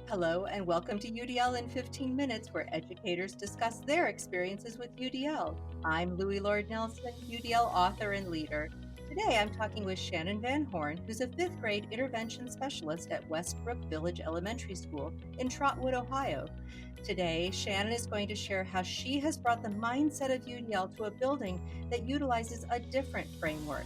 Hello and welcome to UDL in 15 Minutes, where educators discuss their experiences with UDL. I'm Louie Lord Nelson, UDL author and leader. Today I'm talking with Shannon Van Horn, who's a fifth grade intervention specialist at Westbrook Village Elementary School in Trotwood, Ohio. Today, Shannon is going to share how she has brought the mindset of UDL to a building that utilizes a different framework.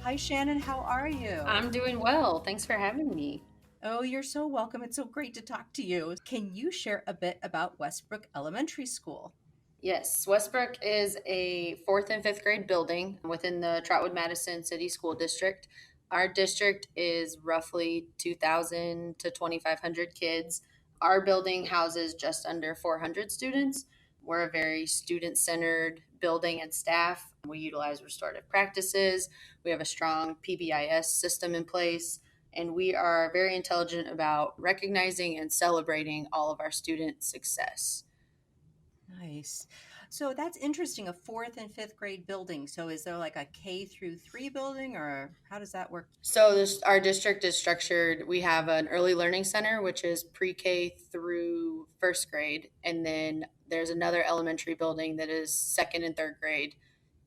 Hi, Shannon, how are you? I'm doing well. Thanks for having me. Oh, you're so welcome. It's so great to talk to you. Can you share a bit about Westbrook Elementary School? Yes, Westbrook is a fourth and fifth grade building within the Trotwood Madison City School District. Our district is roughly 2,000 to 2,500 kids. Our building houses just under 400 students. We're a very student centered building and staff. We utilize restorative practices. We have a strong PBIS system in place, and we are very intelligent about recognizing and celebrating all of our student success. Nice. So that's interesting, a fourth and fifth grade building. So is there like a K through three building, or how does that work? Our district is structured. We have an early learning center, which is pre-K through first grade, and then there's another elementary building that is second and third grade,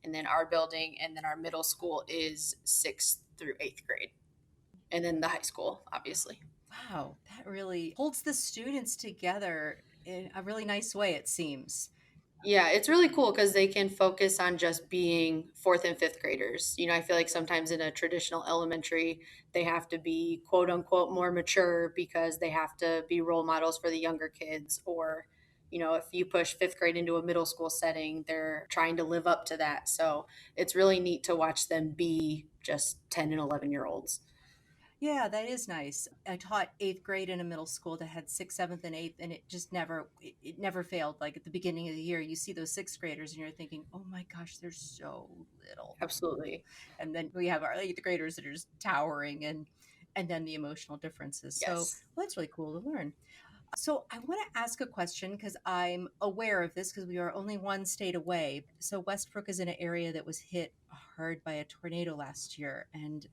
and then our building, and then our middle school is sixth through eighth grade, and then the high school, obviously. Wow, that really holds the students together in a really nice way, it seems. Yeah, it's really cool because they can focus on just being fourth and fifth graders. I feel like sometimes in a traditional elementary, they have to be quote unquote more mature because they have to be role models for the younger kids. Or, if you push fifth grade into a middle school setting, they're trying to live up to that. So it's really neat to watch them be just 10 and 11-year-olds. Yeah, that is nice. I taught eighth grade in a middle school that had sixth, seventh, and eighth, and it just it never failed. Like at the beginning of the year, you see those sixth graders and you're thinking, oh my gosh, they're so little. Absolutely. And then we have our eighth graders that are just towering, and then the emotional differences. So Yes. well, that's really cool to learn. So I want to ask a question because I'm aware of this because we are only one state away. So Westbrook is in an area that was hit hard by a tornado last year, and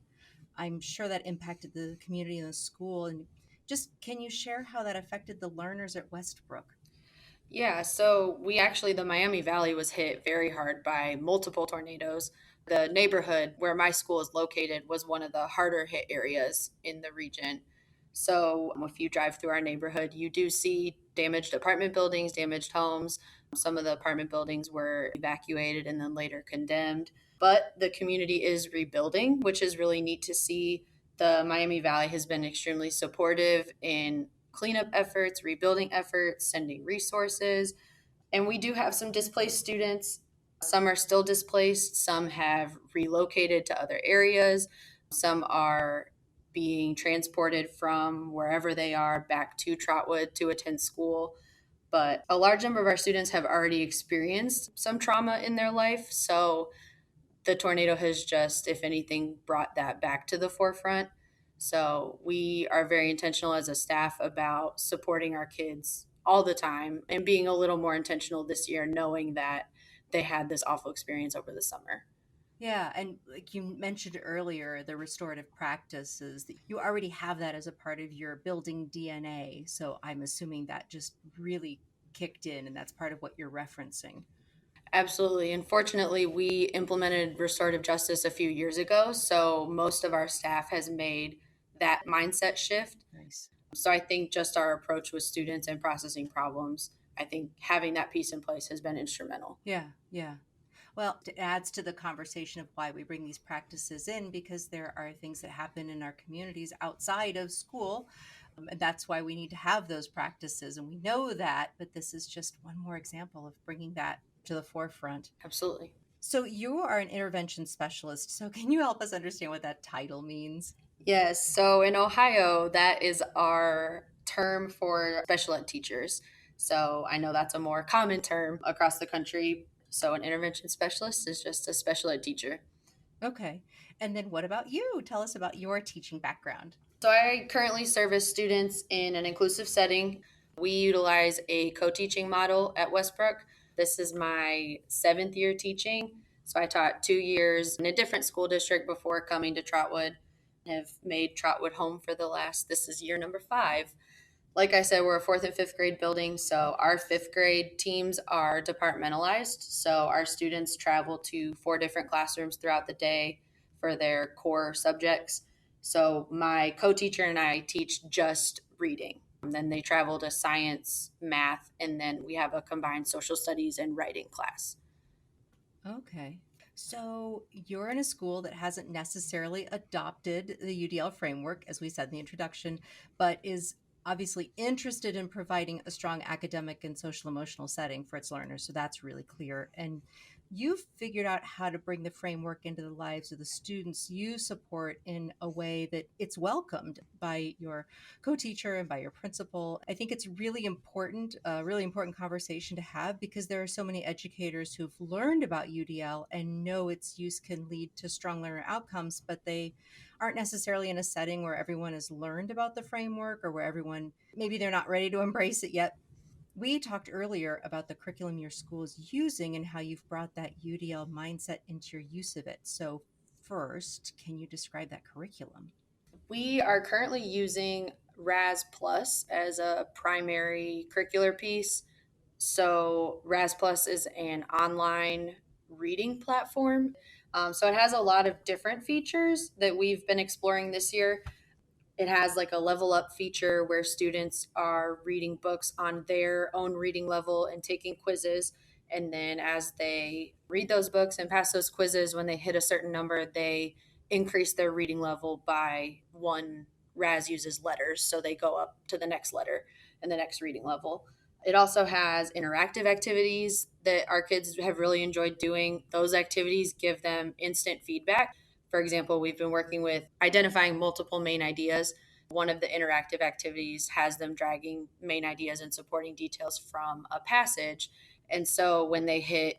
I'm sure that impacted the community and the school. And just can you share how that affected the learners at Westbrook? Yeah, so the Miami Valley was hit very hard by multiple tornadoes. The neighborhood where my school is located was one of the harder hit areas in the region. So if you drive through our neighborhood, you do see damaged apartment buildings, damaged homes. Some of the apartment buildings were evacuated and then later condemned. But the community is rebuilding, which is really neat to see. The Miami Valley has been extremely supportive in cleanup efforts, rebuilding efforts, sending resources. And we do have some displaced students. Some are still displaced, some have relocated to other areas, some are being transported from wherever they are back to Trotwood to attend school. But a large number of our students have already experienced some trauma in their life. So the tornado has just, if anything, brought that back to the forefront. So we are very intentional as a staff about supporting our kids all the time and being a little more intentional this year, knowing that they had this awful experience over the summer. Yeah, and like you mentioned earlier, the restorative practices, you already have that as a part of your building DNA. So I'm assuming that just really kicked in, and that's part of what you're referencing. Absolutely. Unfortunately, we implemented restorative justice a few years ago. So most of our staff has made that mindset shift. Nice. So I think just our approach with students and processing problems, I think having that piece in place has been instrumental. Yeah, yeah. Well, it adds to the conversation of why we bring these practices in because there are things that happen in our communities outside of school. And that's why we need to have those practices. And we know that, but this is just one more example of bringing that to the forefront. Absolutely. So, you are an intervention specialist. So, can you help us understand what that title means? Yes. So in Ohio, that is our term for special ed teachers. So I know that's a more common term across the country. So an intervention specialist is just a special ed teacher. Okay. And then, what about you? Tell us about your teaching background. So I currently service students in an inclusive setting. We utilize a co-teaching model at Westbrook. This is my seventh year teaching. So I taught 2 years in a different school district before coming to Trotwood. Have made Trotwood home for this is year number 5. Like I said, we're a fourth and fifth grade building. So our fifth grade teams are departmentalized. So our students travel to four different classrooms throughout the day for their core subjects. So my co teacher and I teach just reading. And then they travel to science, math, and then we have a combined social studies and writing class. Okay. So you're in a school that hasn't necessarily adopted the UDL framework, as we said in the introduction, but is obviously interested in providing a strong academic and social emotional setting for its learners. So that's really clear. And you've figured out how to bring the framework into the lives of the students you support in a way that it's welcomed by your co-teacher and by your principal. I think it's really important, a really important conversation to have because there are so many educators who've learned about UDL and know its use can lead to strong learner outcomes, but they aren't necessarily in a setting where everyone has learned about the framework or where everyone maybe they're not ready to embrace it yet. We talked earlier about the curriculum your school is using and how you've brought that UDL mindset into your use of it. So, first, can you describe that curriculum? We are currently using RAS Plus as a primary curricular piece. So, RAS Plus is an online reading platform. So, it has a lot of different features that we've been exploring this year. It has like a level up feature where students are reading books on their own reading level and taking quizzes. And then as they read those books and pass those quizzes, when they hit a certain number, they increase their reading level by one. RAS uses letters, so they go up to the next letter and the next reading level. It also has interactive activities that our kids have really enjoyed doing. Those activities give them instant feedback. For example, we've been working with identifying multiple main ideas. One of the interactive activities has them dragging main ideas and supporting details from a passage. And so when they hit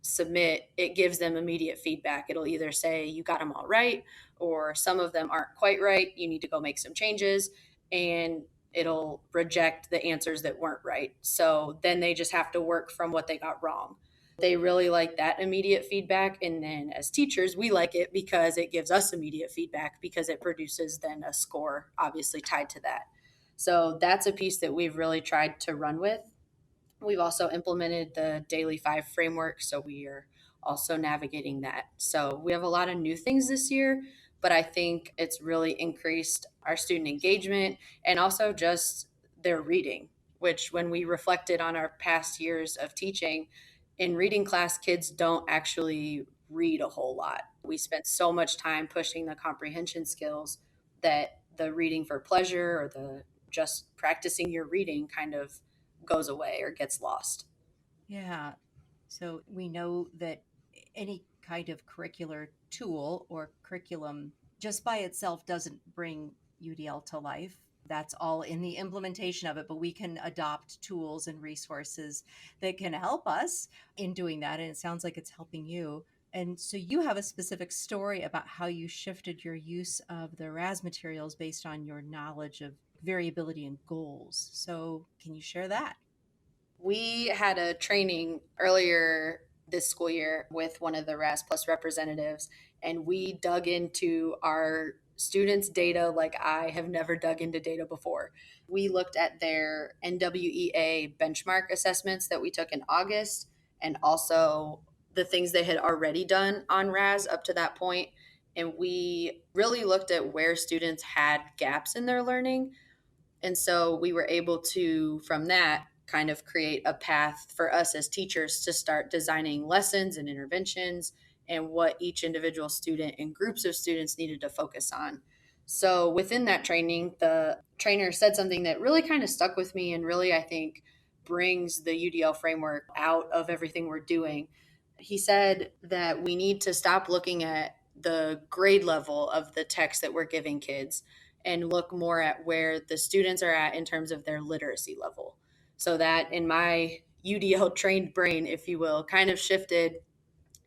submit, it gives them immediate feedback. It'll either say, you got them all right, or some of them aren't quite right. You need to go make some changes. And it'll reject the answers that weren't right. So then they just have to work from what they got wrong. They really like that immediate feedback. And then as teachers, we like it because it gives us immediate feedback because it produces then a score, obviously tied to that. So that's a piece that we've really tried to run with. We've also implemented the Daily Five framework, so we are also navigating that. So we have a lot of new things this year, but I think it's really increased our student engagement and also just their reading, which when we reflected on our past years of teaching, in reading class, kids don't actually read a whole lot. We spent so much time pushing the comprehension skills that the reading for pleasure or the just practicing your reading kind of goes away or gets lost. Yeah. So we know that any kind of curricular tool or curriculum just by itself doesn't bring UDL to life. That's all in the implementation of it, but we can adopt tools and resources that can help us in doing that. And it sounds like it's helping you. And so you have a specific story about how you shifted your use of the RAS materials based on your knowledge of variability and goals. So can you share that? We had a training earlier this school year with one of the RAS Plus representatives, and we dug into our students' data like I have never dug into data before. We looked at their NWEA benchmark assessments that we took in August and also the things they had already done on RAS up to that point. And we really looked at where students had gaps in their learning, and so we were able to, from that, kind of create a path for us as teachers to start designing lessons and interventions and what each individual student and groups of students needed to focus on. So within that training, the trainer said something that really kind of stuck with me and really, I think, brings the UDL framework out of everything we're doing. He said that we need to stop looking at the grade level of the text that we're giving kids and look more at where the students are at in terms of their literacy level. So that in my UDL trained brain, if you will, kind of shifted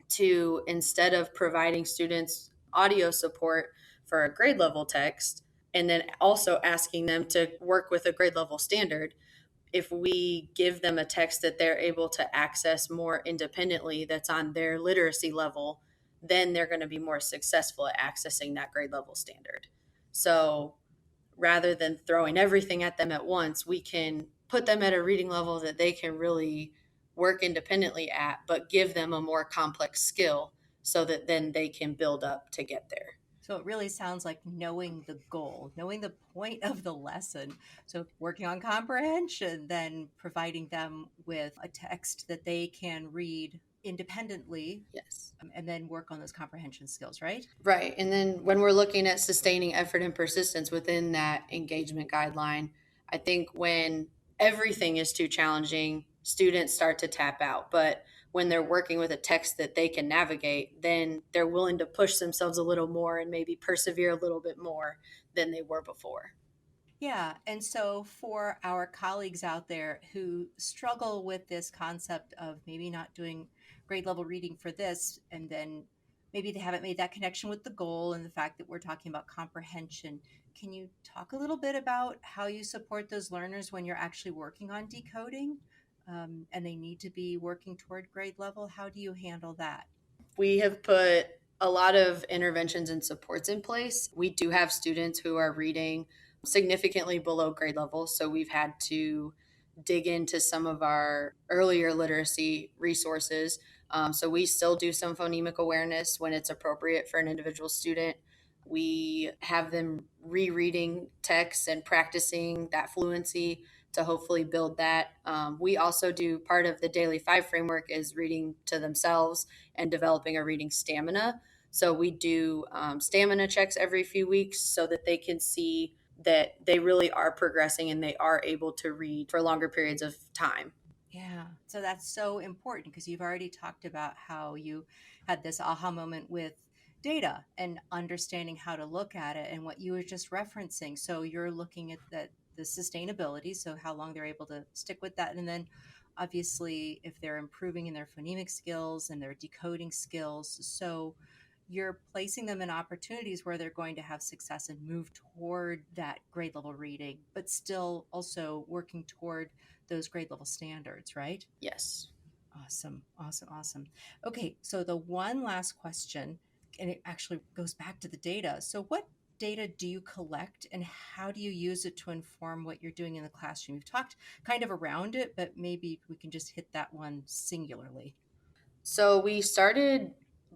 to instead of providing students audio support for a grade level text and then also asking them to work with a grade level standard, if we give them a text that they're able to access more independently that's on their literacy level, then they're going to be more successful at accessing that grade level standard. So rather than throwing everything at them at once, we can put them at a reading level that they can really work independently at, but give them a more complex skill so that then they can build up to get there. So it really sounds like knowing the goal, knowing the point of the lesson. So working on comprehension, then providing them with a text that they can read independently, Yes. and then work on those comprehension skills, right? Right. And then when we're looking at sustaining effort and persistence within that engagement guideline, I think when everything is too challenging, students start to tap out. But when they're working with a text that they can navigate, then they're willing to push themselves a little more and maybe persevere a little bit more than they were before. Yeah. And so for our colleagues out there who struggle with this concept of maybe not doing grade level reading for this, and then maybe they haven't made that connection with the goal and the fact that we're talking about comprehension, can you talk a little bit about how you support those learners when you're actually working on decoding, and they need to be working toward grade level? How do you handle that? We have put a lot of interventions and supports in place. We do have students who are reading significantly below grade level, so we've had to dig into some of our earlier literacy resources. So we still do some phonemic awareness when it's appropriate for an individual student. We have them rereading texts and practicing that fluency to hopefully build that. We also do part of the Daily Five framework is reading to themselves and developing a reading stamina. So we do stamina checks every few weeks so that they can see that they really are progressing and they are able to read for longer periods of time. Yeah, so that's so important because you've already talked about how you had this aha moment with data and understanding how to look at it and what you were just referencing. So you're looking at the sustainability, so how long they're able to stick with that, and then obviously if they're improving in their phonemic skills and their decoding skills. So you're placing them in opportunities where they're going to have success and move toward that grade level reading, but still also working toward those grade level standards, right? Yes. Awesome, awesome, awesome. Okay, so the one last question, and it actually goes back to the data. So, what data do you collect and how do you use it to inform what you're doing in the classroom? You've talked kind of around it, but maybe we can just hit that one singularly. So we started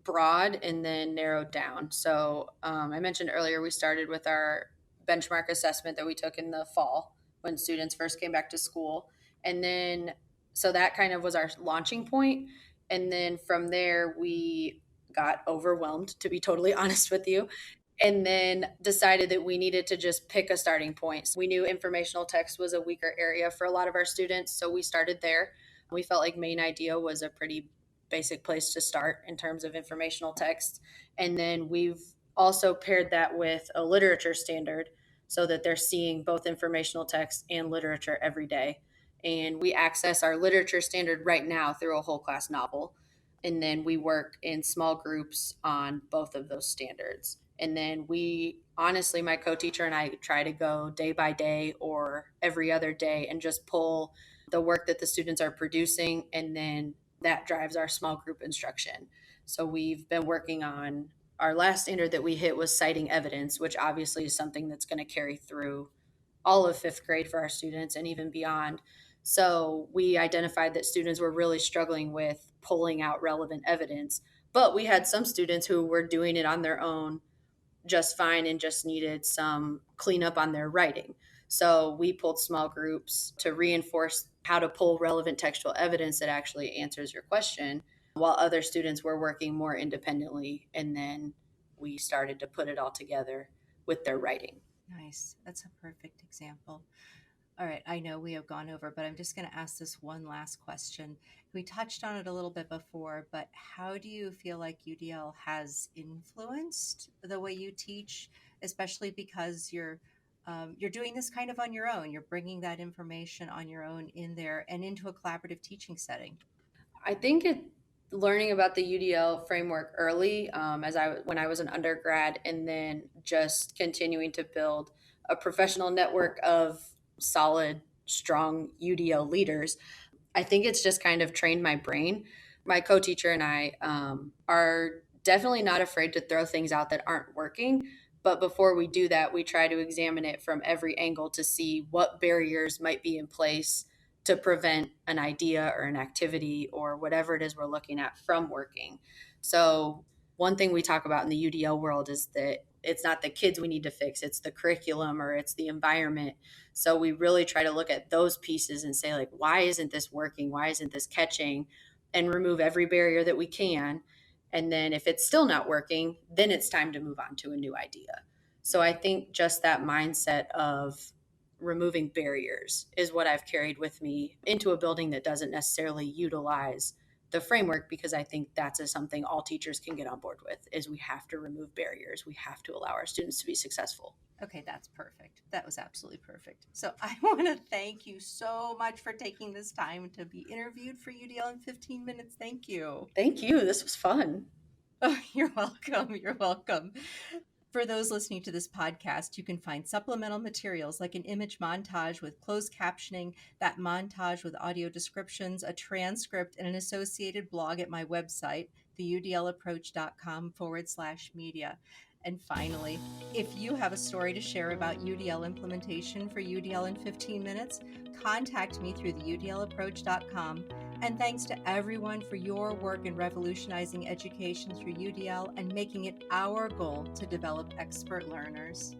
broad and then narrowed down. So I mentioned earlier we started with our benchmark assessment that we took in the fall when students first came back to school. And then, so that kind of was our launching point. And then from there, we got overwhelmed, to be totally honest with you, and then decided that we needed to just pick a starting point. We knew informational text was a weaker area for a lot of our students, so we started there. We felt like main idea was a pretty basic place to start in terms of informational text. And then we've also paired that with a literature standard so that they're seeing both informational text and literature every day. And we access our literature standard right now through a whole class novel. And then we work in small groups on both of those standards. And then we honestly, my co teacher and I try to go day by day or every other day and just pull the work that the students are producing. And then that drives our small group instruction. So we've been working on our last standard that we hit was citing evidence, which obviously is something that's going to carry through all of fifth grade for our students and even beyond. So we identified that students were really struggling with pulling out relevant evidence, but we had some students who were doing it on their own just fine and just needed some cleanup on their writing. So we pulled small groups to reinforce how to pull relevant textual evidence that actually answers your question, while other students were working more independently. And then we started to put it all together with their writing. Nice. That's a perfect example. All right, I know we have gone over, but I'm just going to ask this one last question. We touched on it a little bit before, but how do you feel like UDL has influenced the way you teach, especially because you're doing this kind of on your own. You're bringing that information on your own in there and into a collaborative teaching setting. I think learning about the UDL framework early, as I when I was an undergrad, and then just continuing to build a professional network of solid, strong UDL leaders. I think it's just kind of trained my brain. My co-teacher and I are definitely not afraid to throw things out that aren't working, But before we do that, we try to examine it from every angle to see what barriers might be in place to prevent an idea or an activity or whatever it is we're looking at from working. So, one thing we talk about in the UDL world is that it's not the kids we need to fix, it's the curriculum or it's the environment. So, we really try to look at those pieces and say, like, why isn't this working? Why isn't this catching? And remove every barrier that we can. And then if it's still not working, then it's time to move on to a new idea. So I think just that mindset of removing barriers is what I've carried with me into a building that doesn't necessarily utilize the framework, because I think that's something all teachers can get on board with is we have to remove barriers. We have to allow our students to be successful. Okay, that's perfect. That was absolutely perfect. So I want to thank you so much for taking this time to be interviewed for UDL in 15 minutes. Thank you. Thank you. This was fun. Oh, you're welcome. You're welcome. For those listening to this podcast, you can find supplemental materials like an image montage with closed captioning, that montage with audio descriptions, a transcript, and an associated blog at my website, theudlapproach.com/media. And finally, if you have a story to share about UDL implementation for UDL in 15 minutes, contact me through theudlapproach.com. And thanks to everyone for your work in revolutionizing education through UDL and making it our goal to develop expert learners.